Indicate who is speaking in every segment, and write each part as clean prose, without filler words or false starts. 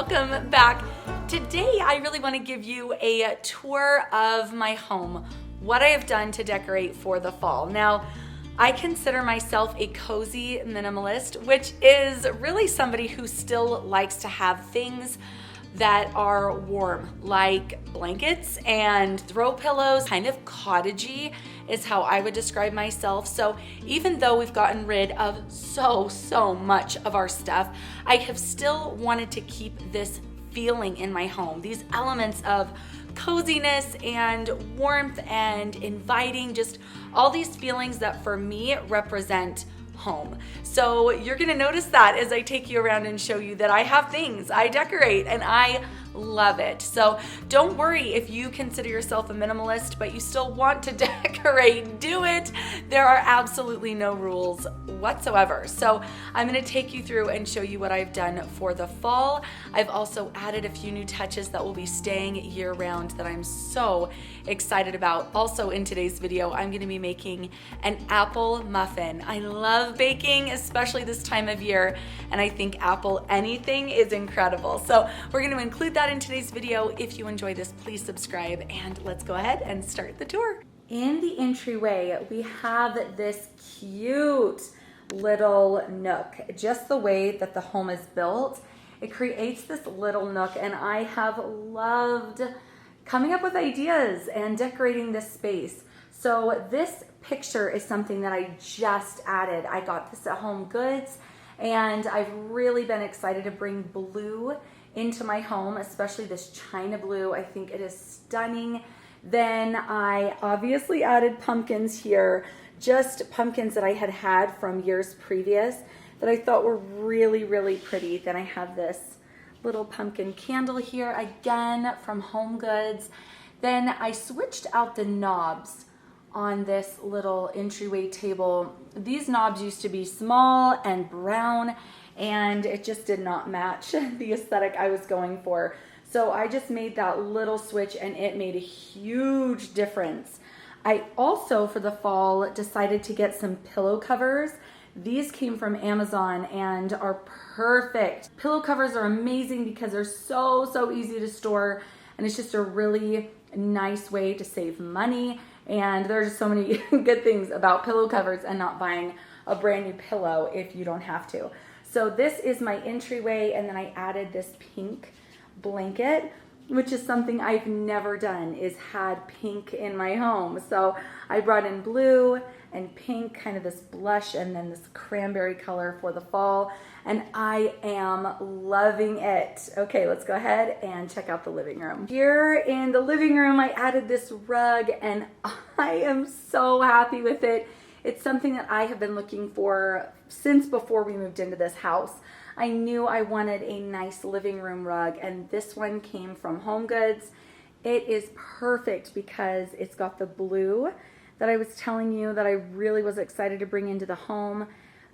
Speaker 1: welcome back. Today I really want to give you a tour of my home, what I have done to decorate for the fall. Now, I consider myself a cozy minimalist, which is really somebody who still likes to have things that are warm, like blankets and throw pillows. Kind of cottagey is how I would describe myself. So even though we've gotten rid of so much of our stuff, I have still wanted to keep this feeling in my home, these elements of coziness and warmth and inviting, just all these feelings that for me represent home. So you're gonna notice that as I take you around and show you that I have things, I decorate, and I love it. So don't worry if you consider yourself a minimalist, but you still want to decorate, do it. There are absolutely no rules whatsoever. So I'm gonna take you through and show you what I've done for the fall. I've also added a few new touches that will be staying year round that I'm so excited about. Also in today's video, I'm gonna be making an apple muffin. I love baking, especially this time of year, and I think apple anything is incredible. So we're gonna include that in today's video. If you enjoy this, please subscribe, and let's go ahead and start the tour. In the entryway, we have this cute little nook. Just the way that the home is built, it creates this little nook, and I have loved coming up with ideas and decorating this space. So this picture is something that I just added. I got this at Home Goods, and I've really been excited to bring blue into my home, especially this china blue. I think it is stunning. Then I obviously added pumpkins here, just pumpkins that I had from years previous that I thought were really pretty. Then I have this little pumpkin candle here, again from Home Goods. Then I switched out the knobs on this little entryway table. These knobs used to be small and brown, and it just did not match the aesthetic I was going for. So I just made that little switch, and it made a huge difference. I also, for the fall, decided to get some pillow covers. These came from Amazon and are perfect. Pillow covers are amazing because they're so easy to store, and it's just a really nice way to save money. And there's just so many good things about pillow covers and not buying a brand new pillow if you don't have to. So this is my entryway, and then I added this pink blanket, which is something I've never done, is had pink in my home. So I brought in blue and pink, kind of this blush, and then this cranberry color for the fall, and I am loving it. Okay, let's go ahead and check out the living room. Here in the living room, I added this rug, and I am so happy with it. It's something that I have been looking for since before we moved into this house. I knew I wanted a nice living room rug, and this one came from Home Goods. It is perfect because it's got the blue that I was telling you that I really was excited to bring into the home,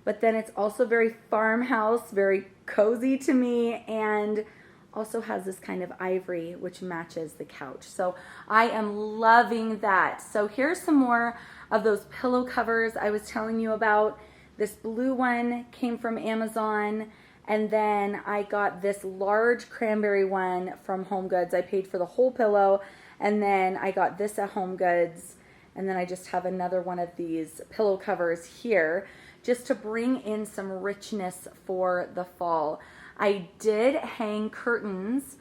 Speaker 1: but then it's also very farmhouse, very cozy to me, and also has this kind of ivory which matches the couch. So I am loving that. So here's some more of those pillow covers I was telling you about. This blue one came from Amazon, and then I got this large cranberry one from Home Goods. I paid for the whole pillow, and then I got this at Home Goods, and then I just have another one of these pillow covers here just to bring in some richness for the fall. I did hang curtains.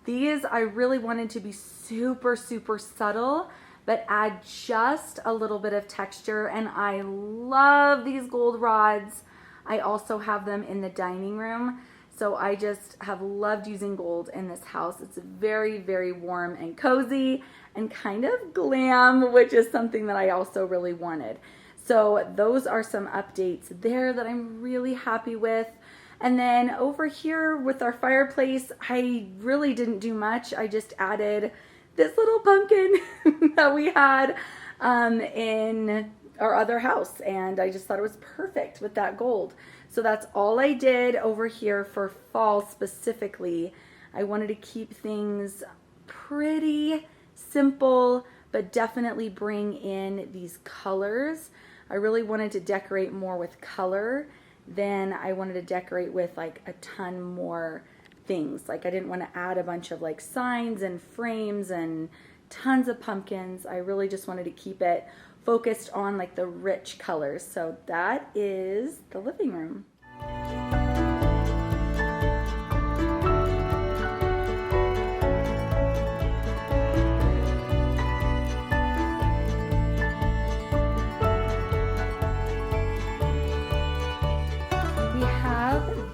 Speaker 1: These I really wanted to be super subtle, but add just a little bit of texture, and I love these gold rods. I also have them in the dining room, so I just have loved using gold in this house. It's very warm and cozy and kind of glam, which is something that I also really wanted. So those are some updates there that I'm really happy with. And then over here with our fireplace, I really didn't do much. I just added this little pumpkin that we had in our other house, and I just thought it was perfect with that gold. So that's all I did over here for fall specifically. I wanted to keep things pretty simple, but definitely bring in these colors. I really wanted to decorate more with color. Then I wanted to decorate with like a ton more things. Like I didn't want to add a bunch of like signs and frames and tons of pumpkins. I really just wanted to keep it focused on like the rich colors. So that is the living room.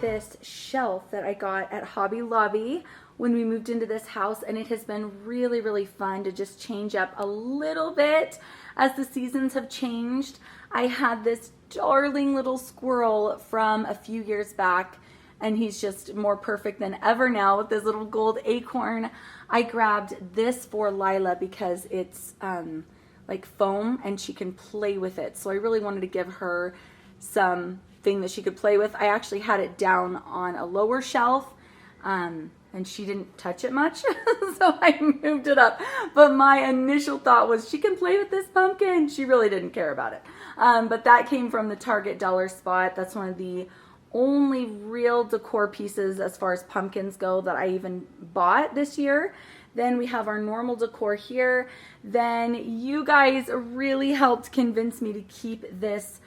Speaker 1: This shelf that I got at Hobby Lobby when we moved into this house, and it has been really, really fun to just change up a little bit as the seasons have changed. I had this darling little squirrel from a few years back, and he's just more perfect than ever now with this little gold acorn. I grabbed this for Lila because it's like foam and she can play with it. So I really wanted to give her some thing that she could play with. I actually had it down on a lower shelf and she didn't touch it much so I moved it up, but my initial thought was she can play with this pumpkin. She really didn't care about it, but that came from the Target dollar spot. That's one of the only real decor pieces as far as pumpkins go that I even bought this year. Then we have our normal decor here. Then you guys really helped convince me to keep this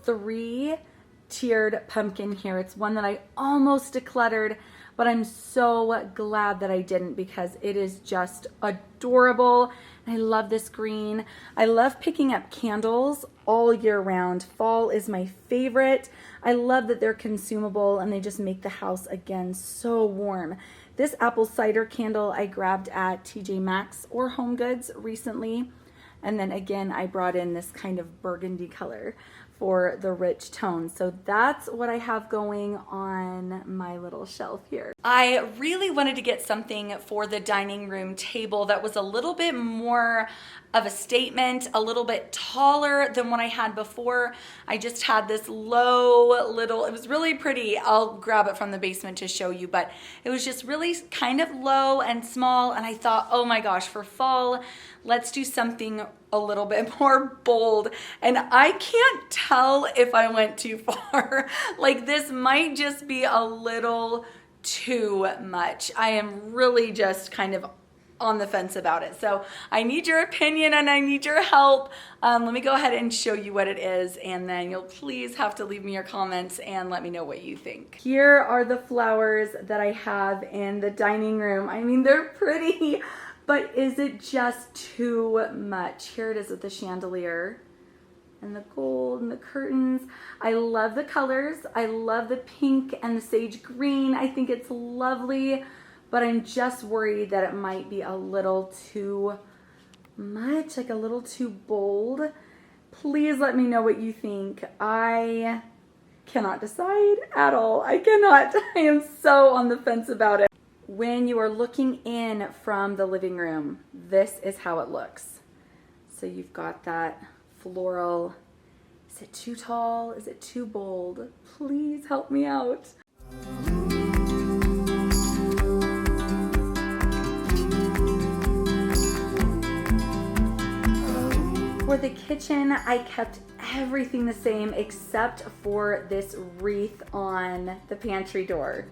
Speaker 1: 3-tiered pumpkin here. It's one that I almost decluttered, but I'm so glad that I didn't because it is just adorable. I love this green. I love picking up candles all year round. Fall is my favorite. I love that they're consumable and they just make the house again so warm. This apple cider candle I grabbed at TJ Maxx or Home Goods recently. And then again, I brought in this kind of burgundy color for the rich tone. So that's what I have going on my little shelf here. I really wanted to get something for the dining room table that was a little bit more of a statement, a little bit taller than what I had before. I just had this low little, it was really pretty. I'll grab it from the basement to show you, but it was just really kind of low and small. And I thought, oh my gosh, for fall, let's do something a little bit more bold. And I can't tell if I went too far. Like this might just be a little too much. I am really just kind of on the fence about it. So I need your opinion and I need your help. Let me go ahead and show you what it is, and then you'll please have to leave me your comments and let me know what you think. Here are the flowers that I have in the dining room. I mean, they're pretty, but is it just too much? Here it is with the chandelier and the gold and the curtains. I love the colors. I love the pink and the sage green. I think it's lovely, but I'm just worried that it might be a little too much, like a little too bold. Please let me know what you think. I cannot decide at all. I cannot. I am so on the fence about it. When you are looking in from the living room, this is how it looks. So you've got that floral. Is it too tall? Is it too bold? Please help me out. For the kitchen, I kept everything the same except for this wreath on the pantry door.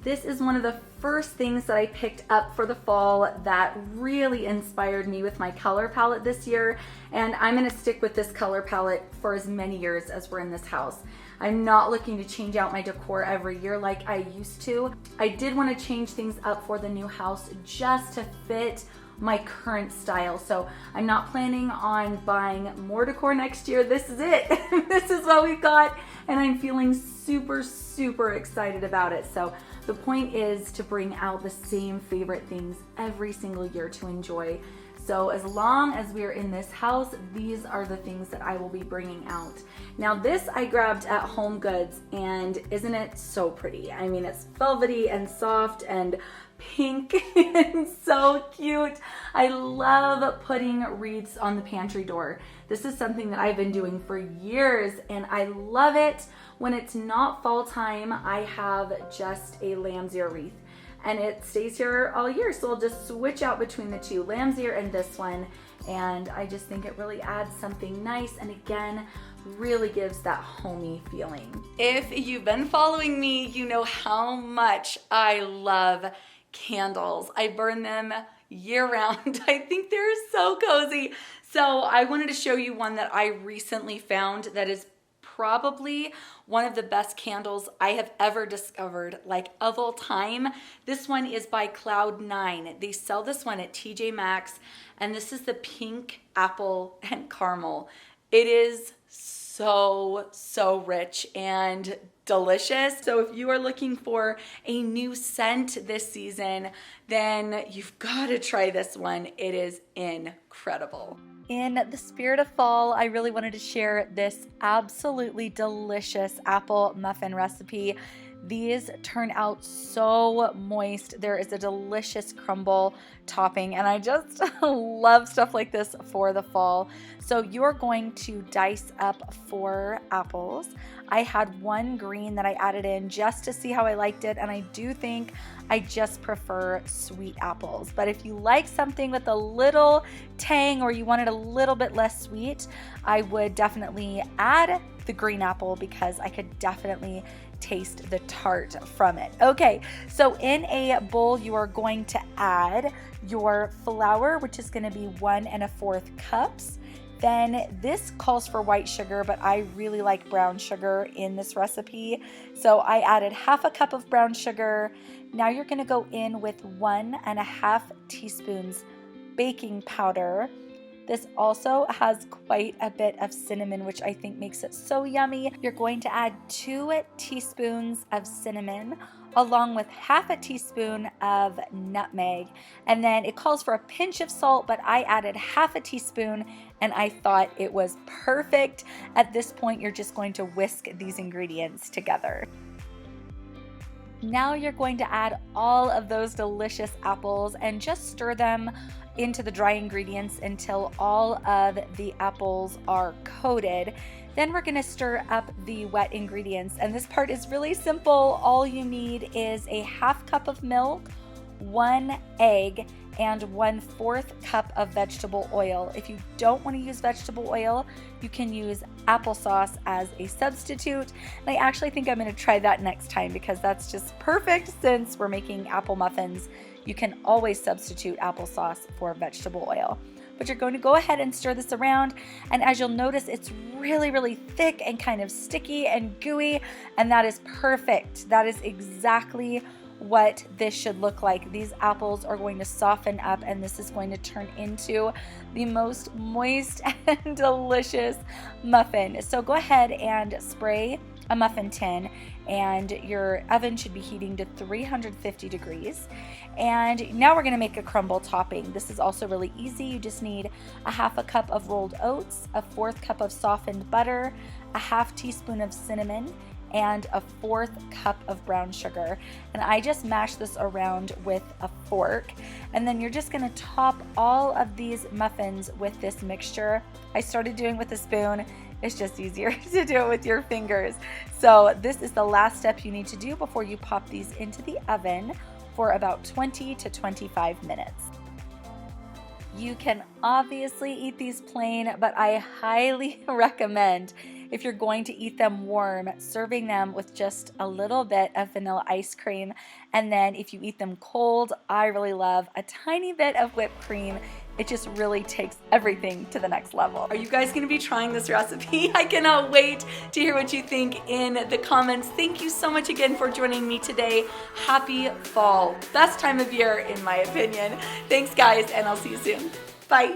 Speaker 1: This is one of the first things that I picked up for the fall that really inspired me with my color palette this year, and I'm gonna stick with this color palette for as many years as we're in this house. I'm not looking to change out my decor every year like I used to. I did want to change things up for the new house just to fit my current style. So I'm not planning on buying more decor next year. This is it. This is what we've got, and I'm feeling super, super excited about it. So the point is to bring out the same favorite things every single year to enjoy. So as long as we're in this house, these are the things that I will be bringing out. Now this I grabbed at Home Goods, and isn't it so pretty? I mean, it's velvety and soft and pink and so cute. I love putting wreaths on the pantry door. This is something that I've been doing for years, and I love it. When it's not fall time, I have just a lamb's ear wreath, and it stays here all year. So I'll just switch out between the two, lamb's ear and this one. and I just think it really adds something nice, and again, really gives that homey feeling. If you've been following me, you know how much I love candles. I burn them year round. I think they're so cozy. So I wanted to show you one that I recently found that is probably one of the best candles I have ever discovered, like of all time. This one is by Cloud9. They sell this one at TJ Maxx, and this is the pink apple and caramel. It is so rich and delicious. So if you are looking for a new scent this season, then you've got to try this one. It is incredible. In the spirit of fall, I really wanted to share this absolutely delicious apple muffin recipe. These turn out so moist. There is a delicious crumble topping, and I just love stuff like this for the fall. So you're going to dice up 4 apples. I had 1 green that I added in just to see how I liked it, and I do think I just prefer sweet apples. But if you like something with a little tang, or you want it a little bit less sweet, I would definitely add the green apple, because I could definitely taste the tart from it. Okay, so in a bowl, you are going to add your flour, which is going to be 1 1/4 cups. Then this calls for white sugar, but I really like brown sugar in this recipe. So I added 1/2 cup of brown sugar. Now you're going to go in with 1 1/2 teaspoons baking powder. This also has quite a bit of cinnamon, which I think makes it so yummy. You're going to add 2 teaspoons of cinnamon, along with 1/2 teaspoon of nutmeg. And then it calls for a pinch of salt, but I added 1/2 teaspoon, and I thought it was perfect. At this point, you're just going to whisk these ingredients together. Now you're going to add all of those delicious apples and just stir them into the dry ingredients until all of the apples are coated. Then we're going to stir up the wet ingredients, and this part is really simple. All you need is a 1/2 cup of milk, 1 egg, and 1/4 cup of vegetable oil. If you don't want to use vegetable oil, you can use applesauce as a substitute. And I actually think I'm going to try that next time, because that's just perfect since we're making apple muffins. You can always substitute applesauce for vegetable oil. But you're going to go ahead and stir this around, and as you'll notice, it's really thick and kind of sticky and gooey, and that is perfect. That is exactly what this should look like. These apples are going to soften up, and this is going to turn into the most moist and delicious muffin. So go ahead and spray a muffin tin, and your oven should be heating to 350 degrees. And now we're going to make a crumble topping. This is also really easy. You just need a 1/2 cup of rolled oats, a 1/4 cup of softened butter, a 1/2 teaspoon of cinnamon, and a 1/4 cup of brown sugar. And I just mash this around with a fork. And then you're just going to top all of these muffins with this mixture. I started doing with a spoon. It's just easier to do it with your fingers. So this is the last step you need to do before you pop these into the oven for about 20 to 25 minutes. You can obviously eat these plain, but I highly recommend, if you're going to eat them warm, serving them with just a little bit of vanilla ice cream. And then if you eat them cold, I really love a tiny bit of whipped cream. It just really takes everything to the next level. Are you guys gonna be trying this recipe? I cannot wait to hear what you think in the comments. Thank you so much again for joining me today. Happy fall. Best time of year in my opinion. Thanks guys, and I'll see you soon. Bye.